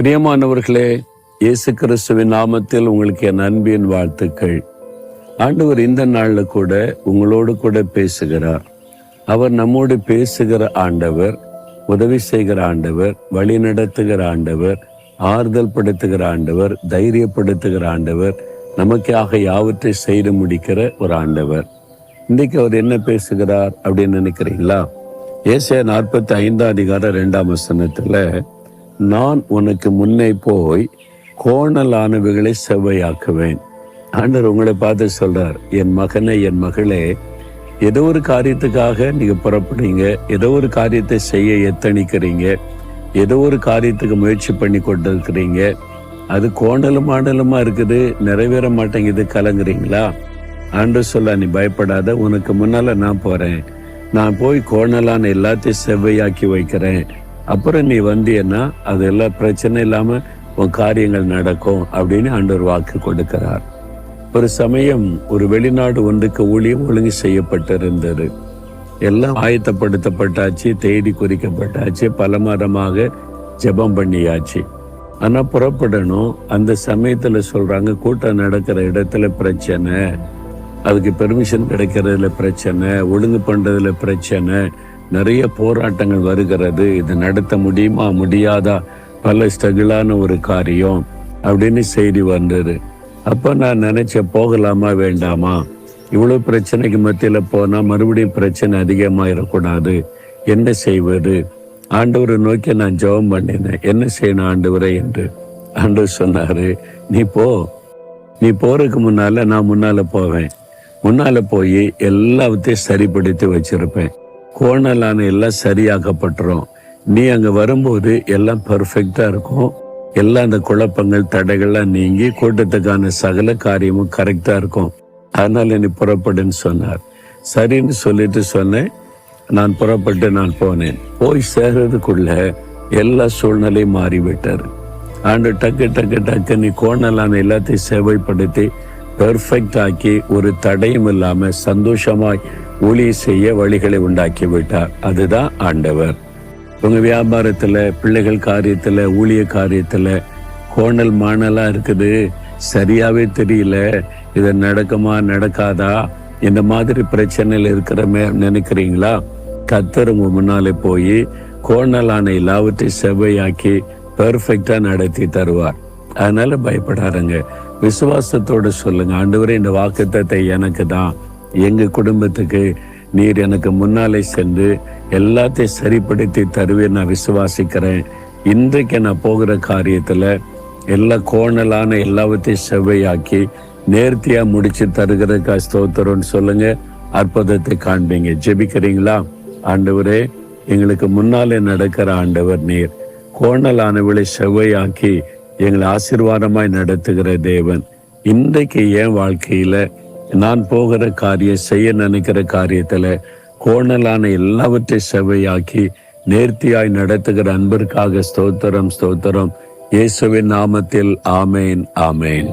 பிரியமானவர்களே, இயேசு கிறிஸ்துவின் நாமத்தில் உங்களுக்கு என் அன்பின் வாழ்த்துக்கள். ஆண்டவர் இந்த நாள்ல கூட உங்களோடு கூட பேசுகிறார். அவர் நம்மோடு பேசுகிற ஆண்டவர், உதவி செய்கிற ஆண்டவர், வழி நடத்துகிற ஆண்டவர், ஆறுதல் படுத்துகிற ஆண்டவர், தைரியப்படுத்துகிற ஆண்டவர், நமக்காக யாவற்றை செய்து முடிக்கிற ஒரு ஆண்டவர். இன்னைக்கு அவர் என்ன பேசுகிறார் அப்படின்னு நினைக்கிறீங்களா? ஏசாயா 45:2 நான் உனக்கு முன்னே போய் கோணலானவைகளை செவ்வையாக்குவேன். ஆண்டவர் உங்களை பார்த்து சொல்றார், என் மகனே, என் மகளே, ஏதோ ஒரு காரியத்துக்காக நீங்க புறப்படுறீங்க, ஏதோ ஒரு காரியத்தை செய்ய எத்தனிக்கிறீங்க, ஏதோ ஒரு காரியத்துக்கு முயற்சி பண்ணி கொண்டு இருக்கிறீங்க. அது கோணலும் ஆண்டலுமா இருக்குது, நிறைவேற மாட்டேங்குது, கலங்குறீங்களா? ஆண்டவர் சொல்ல, நீ பயப்படாத, உனக்கு முன்னால நான் போறேன். நான் போய் கோணலான எல்லாத்தையும் செவ்வையாக்கி வைக்கிறேன். அப்புறம் நீ வந்தியன்னா அது எல்லாம் பிரச்சனை இல்லாம உன் காரியங்கள் நடக்கும் அப்படின்னு ஆண்டவர் வாக்கு கொடுக்கிறார். ஒரு சமயம் ஒரு வெளிநாடு ஒன்றுக்கு ஊழியம் ஒழுங்கு செய்யப்பட்டிருந்தது. எல்லாம் ஆயத்தப்படுத்தப்பட்டாச்சு, தேதி குறிக்கப்பட்டாச்சு, பலமரமாக ஜெபம் பண்ணியாச்சு. ஆனா புறப்படணும். அந்த சமயத்துல சொல்றாங்க, கூட்டம் நடக்கிற இடத்துல பிரச்சனை, அதுக்கு பெர்மிஷன் கிடைக்கிறதுல பிரச்சனை, ஒழுங்கு பண்றதுல பிரச்சனை, நிறைய போராட்டங்கள் வருகிறது, இது நடத்த முடியுமா முடியாதா, பல ஸ்ட்ரகிளான ஒரு காரியம் அப்படின்னு செய்தி வந்தது. அப்ப நான் நினைச்சேன், போகலாமா வேண்டாமா? இவ்வளவு பிரச்சனைக்கு மத்தியில போனா மறுபடியும் பிரச்சனை அதிகமாயிடக்கூடாது, என்ன செய்வது? ஆண்டவரை நோக்கி நான் ஜெபம் பண்ணினேன், என்ன செய்யணும் ஆண்டவரை என்று. ஆண்டவர் சொன்னாரு, நீ போறதுக்கு முன்னால நான் முன்னால போவேன், முன்னால போய் எல்லாத்தையும் சரிப்படுத்தி வச்சிருப்பேன், கோணலான எல்லாம் சரியாக்கப்பட்டுரும். நீ அங்க வரும்போது எல்லாம் பெர்ஃபெக்டா இருக்கும், எல்லாம் அந்த குழப்பங்கள் தடைகள்லாம் நீங்கி கூட்டத்துக்கான சகல காரியமும் கரெக்டா இருக்கும். அதனால நீ புறப்படுன்னு சொன்னார். சரின்னு சொல்லிட்டு சொன்னேன். நான் புறப்பட்டு நான் போனேன். போய் சேர்றதுக்குள்ள எல்லா சூழ்நிலையும் மாறிவிட்டாரு. ஆண்டு டக்கு நீ கோணலான எல்லாத்தையும் சேவைப்படுத்தி பெர்ஃபெக்ட் ஆக்கி ஒரு தடையும் இல்லாம சந்தோஷமாய் ஊழிய செய்ய வழிகளை உண்டாக்கி விட்டார். அதுதான் ஆண்டவர். உங்க வியாபாரத்துல, பிள்ளைகள் காரியத்துல, ஊழிய காரியத்துல கோணல் மாணலா இருக்குது, சரியாவே தெரியல, இது நடக்குமா நடக்காதா, இந்த மாதிரி பிரச்சனையில் இருக்கிறமே நினைக்கிறீங்களா? கர்த்தர் உங்க முன்னாலே போய் கோணலான எல்லாவற்றையும் செவ்வையாக்கி பெர்ஃபெக்டா நடத்தி தருவார். அதனால பயப்படாருங்க, விசுவாசத்தோடு சொல்லுங்க, ஆண்டவரே, இந்த வாக்குத்தத்தை எனக்கு தான், எங்க குடும்பத்துக்கு நீர் எனக்கு முன்னாலே சென்று எல்லாத்தையும் சரிப்படுத்தி தருவேன், நான் விசுவாசிக்கிறேன். இன்றைக்கு நான் போகிற காரியத்துல எல்லா கோணலான எல்லாவற்றையும் செவ்வையாக்கி நேர்த்தியா முடிச்சு தருகிறதுக்கா ஸ்தோத்திரம்னு சொல்லுங்க. அற்புதத்தை காண்பீங்க. ஜெபிக்கிறீங்களா? ஆண்டவரே, எங்களுக்கு முன்னாலே நடக்கிற ஆண்டவர் நீர், கோணலானவளை செவ்வையாக்கி எங்களை ஆசீர்வாதமாய் நடத்துகிற தேவன். இன்றைக்கு என் வாழ்க்கையில நான் போகிற காரியம், செய்ய நினைக்கிற காரியத்துல கோணலான எல்லாவற்றையும் செவ்வையாக்கி நேர்த்தியாய் நடத்துகிற அன்பிற்காக ஸ்தோத்திரம். இயேசுவின் நாமத்தில் ஆமேன், ஆமேன்.